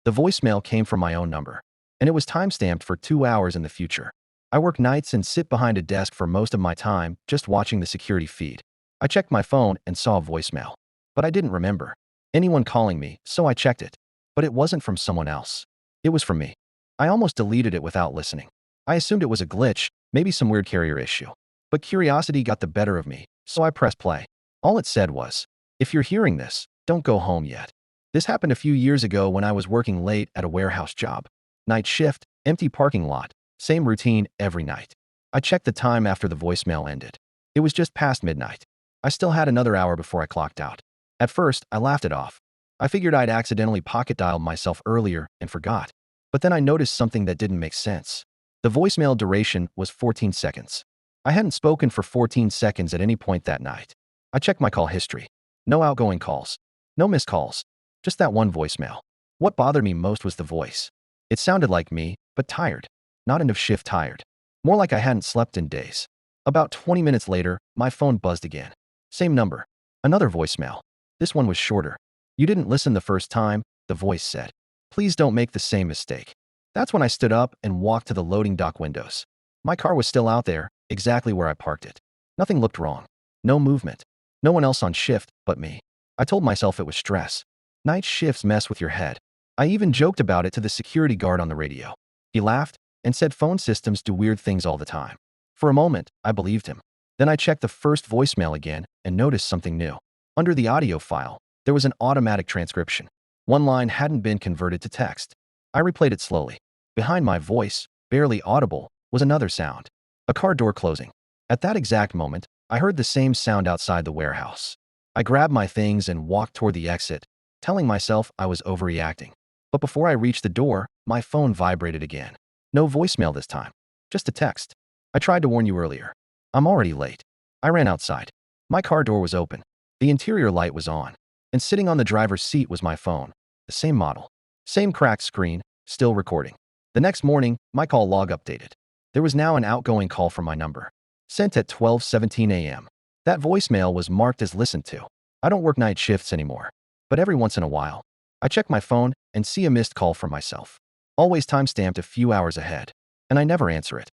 The voicemail came from my own number, and it was timestamped for 2 hours in the future. I work nights and sit behind a desk for most of my time, just watching the security feed. I checked my phone and saw a voicemail, but I didn't remember anyone calling me, so I checked it. But it wasn't from someone else. It was from me. I almost deleted it without listening. I assumed it was a glitch, maybe some weird carrier issue. But curiosity got the better of me, so I pressed play. All it said was, "If you're hearing this, don't go home yet." This happened a few years ago when I was working late at a warehouse job. Night shift, empty parking lot, same routine every night. I checked the time after the voicemail ended. It was just past midnight. I still had another hour before I clocked out. At first, I laughed it off. I figured I'd accidentally pocket dialed myself earlier and forgot. But then I noticed something that didn't make sense. The voicemail duration was 14 seconds. I hadn't spoken for 14 seconds at any point that night. I checked my call history. No outgoing calls. No missed calls. Just that one voicemail. What bothered me most was the voice. It sounded like me, but tired. Not end of shift tired. More like I hadn't slept in days. About 20 minutes later, my phone buzzed again. Same number. Another voicemail. This one was shorter. "You didn't listen the first time," the voice said. "Please don't make the same mistake." That's when I stood up and walked to the loading dock windows. My car was still out there, exactly where I parked it. Nothing looked wrong. No movement. No one else on shift but me. I told myself it was stress. Night shifts mess with your head. I even joked about it to the security guard on the radio. He laughed and said phone systems do weird things all the time. For a moment, I believed him. Then I checked the first voicemail again and noticed something new. Under the audio file, there was an automatic transcription. One line hadn't been converted to text. I replayed it slowly. Behind my voice, barely audible, was another sound. A car door closing. At that exact moment, I heard the same sound outside the warehouse. I grabbed my things and walked toward the exit, telling myself I was overreacting. But before I reached the door, my phone vibrated again. No voicemail this time. Just a text. "I tried to warn you earlier. I'm already late." I ran outside. My car door was open. The interior light was on. And sitting on the driver's seat was my phone. The same model. Same cracked screen, still recording. The next morning, my call log updated. There was now an outgoing call from my number. Sent at 12:17 a.m. That voicemail was marked as listened to. I don't work night shifts anymore. But every once in a while, I check my phone and see a missed call from myself. Always timestamped a few hours ahead. And I never answer it.